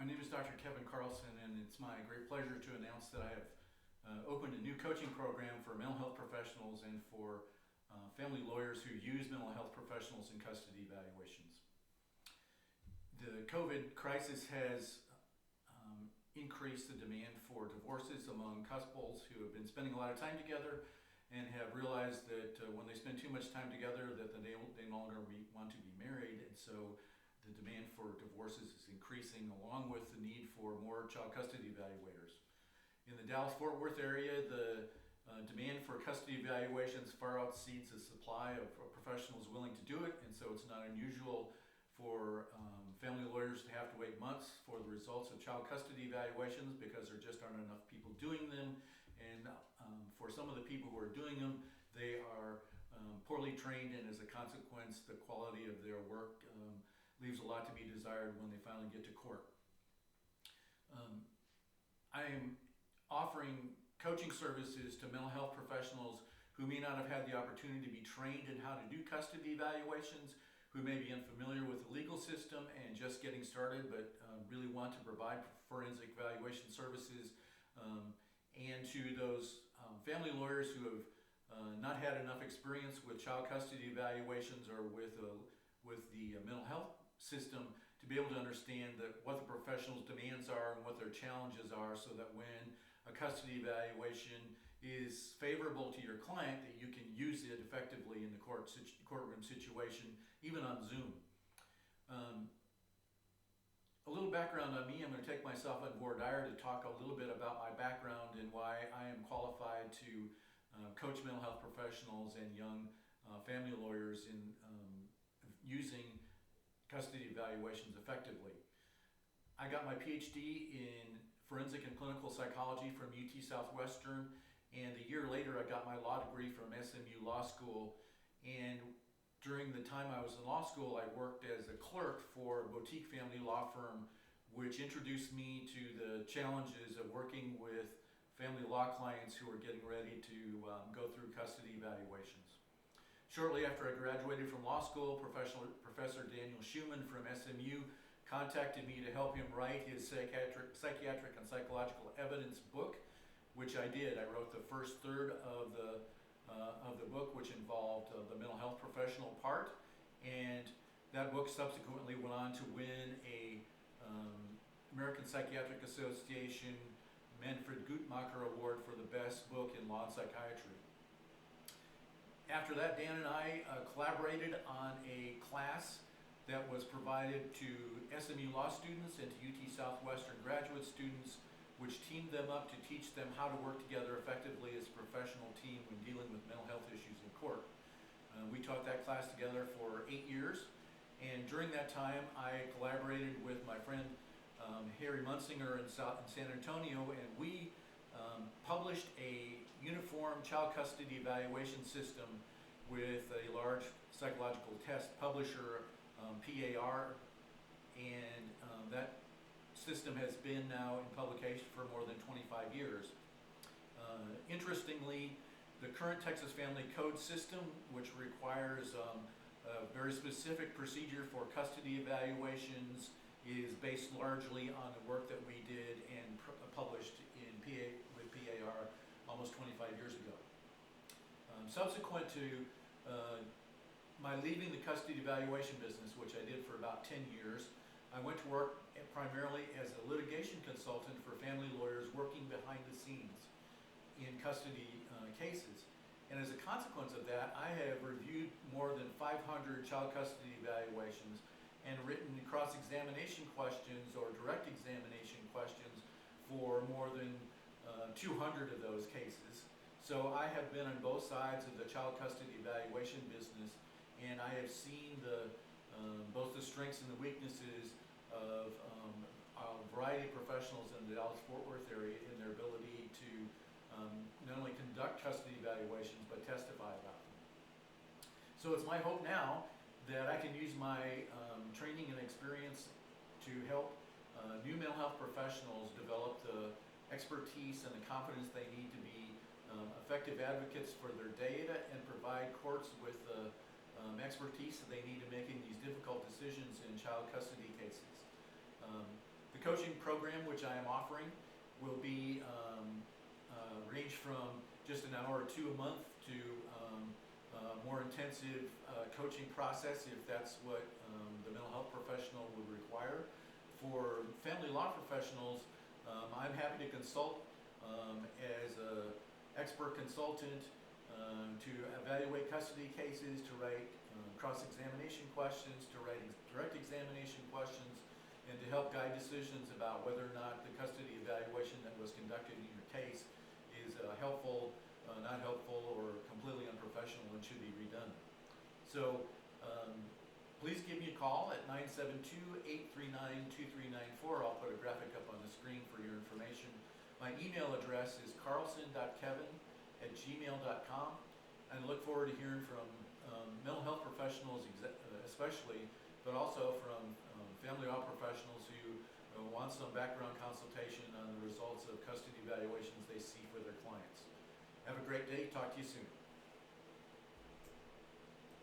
My name is Dr. Kevin Karlson, and it's my great pleasure to announce that I have opened a new coaching program for mental health professionals and for family lawyers who use mental health professionals in custody evaluations. The COVID crisis has increased the demand for divorces among couples who have been spending a lot of time together and have realized that when they spend too much time together that they no longer want to be married, and so the demand for divorces is increasing, along with the need for more child custody evaluators. In the Dallas-Fort Worth area, the demand for custody evaluations far exceeds the supply of professionals willing to do it, and so it's not unusual for family lawyers to have to wait months for the results of child custody evaluations because there just aren't enough people doing them, and for some of the people who are doing them, they are poorly trained, and as a consequence, the quality of their work leaves a lot to be desired when they finally get to court. I am offering coaching services to mental health professionals who may not have had the opportunity to be trained in how to do custody evaluations, who may be unfamiliar with the legal system and just getting started, but really want to provide forensic evaluation services, and to those family lawyers who have not had enough experience with child custody evaluations or with the mental health system to be able to understand what the professional's demands are and what their challenges are, so that when a custody evaluation is favorable to your client, that you can use it effectively in the courtroom situation, even on Zoom. A little background on me: I'm going to take myself on voir dire to talk a little bit about my background and why I am qualified to coach mental health professionals and young family lawyers in using custody evaluations effectively. I got my PhD in forensic and clinical psychology from UT Southwestern, and a year later I got my law degree from SMU Law School. And during the time I was in law school, I worked as a clerk for a boutique family law firm, which introduced me to the challenges of working with family law clients who were getting ready to go through custody evaluations. Shortly after I graduated from law school, Professor Daniel Schumann from SMU contacted me to help him write his psychiatric and psychological evidence book, which I did. I wrote the first third of the book, which involved the mental health professional part, and that book subsequently went on to win a American Psychiatric Association Manfred Guttmacher Award for the best book in law and psychiatry. After that, Dan and I collaborated on a class that was provided to SMU law students and to UT Southwestern graduate students, which teamed them up to teach them how to work together effectively as a professional team when dealing with mental health issues in court. We taught that class together for 8 years, and during that time I collaborated with my friend Harry Munsinger in San Antonio, and we published a uniform child custody evaluation system with a large psychological test publisher, PAR, and that system has been now in publication for more than 25 years. Interestingly, the current Texas Family Code system, which requires a very specific procedure for custody evaluations, is based largely on the work that we did and published with PAR almost 25 years ago. Subsequent to my leaving the custody evaluation business, which I did for about 10 years, I went to work primarily as a litigation consultant for family lawyers working behind the scenes in custody cases. And as a consequence of that, I have reviewed more than 500 child custody evaluations and written cross-examination questions or direct examination questions for more than 200 of those cases. So I have been on both sides of the child custody evaluation business, and I have seen both the strengths and the weaknesses of a variety of professionals in the Dallas-Fort Worth area in their ability to not only conduct custody evaluations but testify about them. So it's my hope now that I can use my training and experience to help new mental health professionals develop the expertise and the confidence they need to be effective advocates for their data and provide courts with the expertise that they need in making these difficult decisions in child custody cases. The The coaching program which I am offering will be range from just an hour or two a month to more intensive coaching process if that's what the mental health professional would require. For family law professionals, I'm happy to consult as an expert consultant to evaluate custody cases, to write cross-examination questions, to write direct examination questions, and to help guide decisions about whether or not the custody evaluation that was conducted in your case is helpful, not helpful, or completely unprofessional and should be redone. So please give me a call at 972-839-2394. I'll put a graphic up on the screen for your information. My email address is karlson.kevin@gmail.com. And I look forward to hearing from mental health professionals especially, but also from family law professionals who want some background consultation on the results of custody evaluations they see for their clients. Have a great day. Talk to you soon.